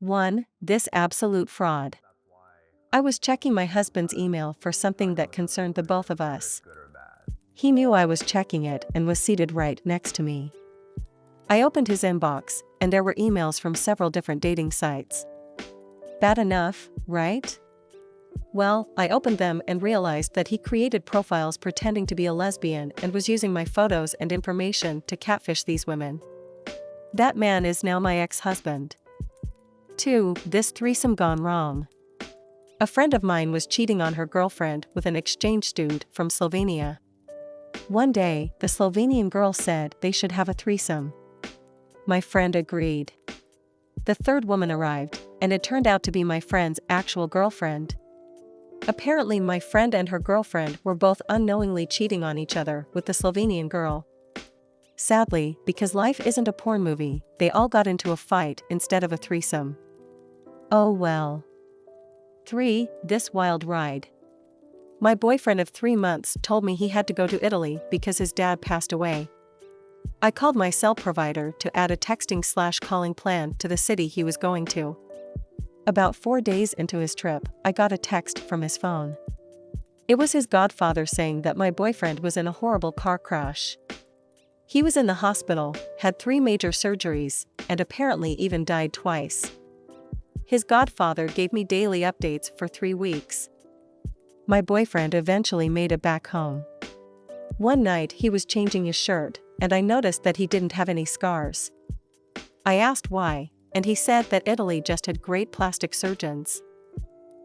1. This absolute fraud. I was checking my husband's email for something that concerned the both of us. He knew I was checking it and was seated right next to me. I opened his inbox, and there were emails from several different dating sites. Bad enough, right? Well, I opened them and realized that he created profiles pretending to be a lesbian and was using my photos and information to catfish these women. That man is now my ex-husband. 2. This threesome gone wrong. A friend of mine was cheating on her girlfriend with an exchange student from Slovenia. One day, the Slovenian girl said they should have a threesome. My friend agreed. The third woman arrived, and it turned out to be my friend's actual girlfriend. Apparently, my friend and her girlfriend were both unknowingly cheating on each other with the Slovenian girl. Sadly, because life isn't a porn movie, they all got into a fight instead of a threesome. Oh well. 3. This wild ride. My boyfriend of 3 months told me he had to go to Italy because his dad passed away. I called my cell provider to add a texting/calling plan to the city he was going to. About 4 days into his trip, I got a text from his phone. It was his godfather saying that my boyfriend was in a horrible car crash. He was in the hospital, had 3 major surgeries, and apparently even died twice. His godfather gave me daily updates for 3 weeks. My boyfriend eventually made it back home. One night he was changing his shirt, and I noticed that he didn't have any scars. I asked why, and he said that Italy just had great plastic surgeons.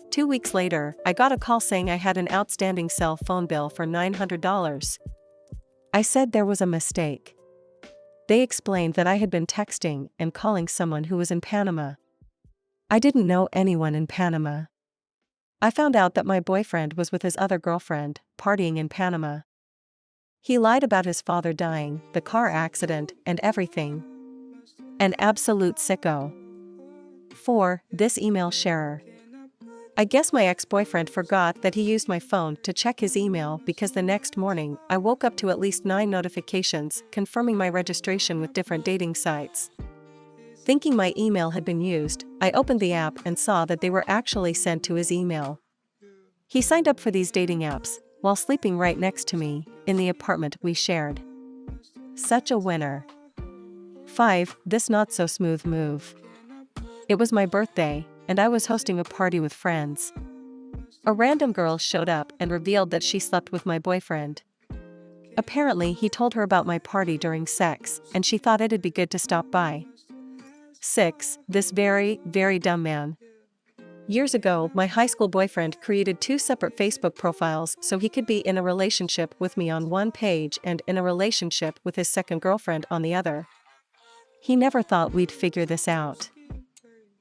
2 weeks later, I got a call saying I had an outstanding cell phone bill for $900. I said there was a mistake. They explained that I had been texting and calling someone who was in Panama. I didn't know anyone in Panama. I found out that my boyfriend was with his other girlfriend, partying in Panama. He lied about his father dying, the car accident, and everything. An absolute sicko. 4. This email sharer. I guess my ex-boyfriend forgot that he used my phone to check his email because the next morning I woke up to at least 9 notifications confirming my registration with different dating sites. Thinking my email had been used, I opened the app and saw that they were actually sent to his email. He signed up for these dating apps while sleeping right next to me in the apartment we shared. Such a winner. 5. This not so smooth move. It was my birthday, and I was hosting a party with friends. A random girl showed up and revealed that she slept with my boyfriend. Apparently, he told her about my party during sex, and she thought it'd be good to stop by. 6. This very, very dumb man. Years ago, my high school boyfriend created 2 separate Facebook profiles so he could be in a relationship with me on one page and in a relationship with his second girlfriend on the other. He never thought we'd figure this out.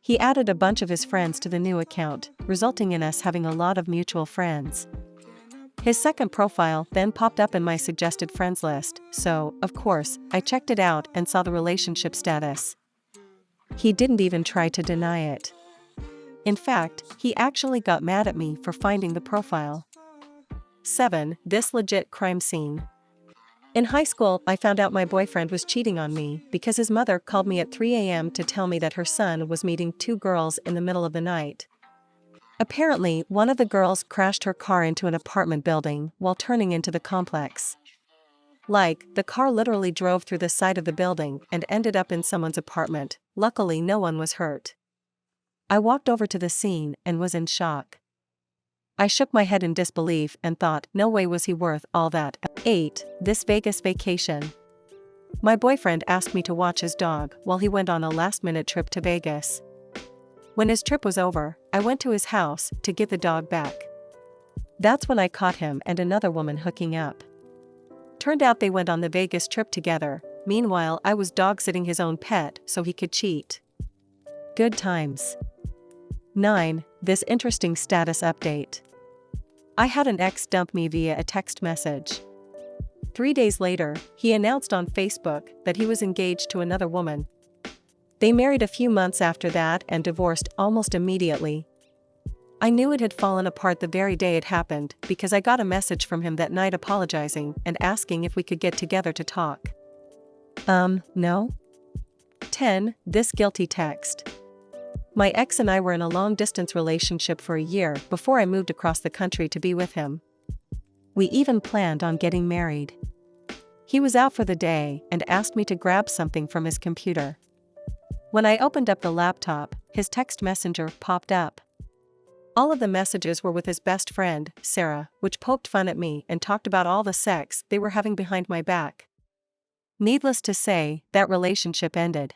He added a bunch of his friends to the new account, resulting in us having a lot of mutual friends. His second profile then popped up in my suggested friends list, so, of course, I checked it out and saw the relationship status. He didn't even try to deny it. In fact, he actually got mad at me for finding the profile. 7. This legit crime scene. In high school, I found out my boyfriend was cheating on me because his mother called me at 3 a.m. to tell me that her son was meeting 2 girls in the middle of the night. Apparently, one of the girls crashed her car into an apartment building while turning into the complex. The car literally drove through the side of the building and ended up in someone's apartment. Luckily, no one was hurt. I walked over to the scene and was in shock. I shook my head in disbelief and thought, no way was he worth all that. 8. This Vegas vacation. My boyfriend asked me to watch his dog while he went on a last-minute trip to Vegas. When his trip was over, I went to his house to give the dog back. That's when I caught him and another woman hooking up. Turned out they went on the Vegas trip together. Meanwhile, I was dog-sitting his own pet so he could cheat. Good times. 9. This interesting status update. I had an ex dump me via a text message. 3 days later, he announced on Facebook that he was engaged to another woman. They married a few months after that and divorced almost immediately. I knew it had fallen apart the very day it happened because I got a message from him that night apologizing and asking if we could get together to talk. No? 10. This guilty text. My ex and I were in a long-distance relationship for a year before I moved across the country to be with him. We even planned on getting married. He was out for the day and asked me to grab something from his computer. When I opened up the laptop, his text messenger popped up. All of the messages were with his best friend, Sarah, which poked fun at me and talked about all the sex they were having behind my back. Needless to say, that relationship ended.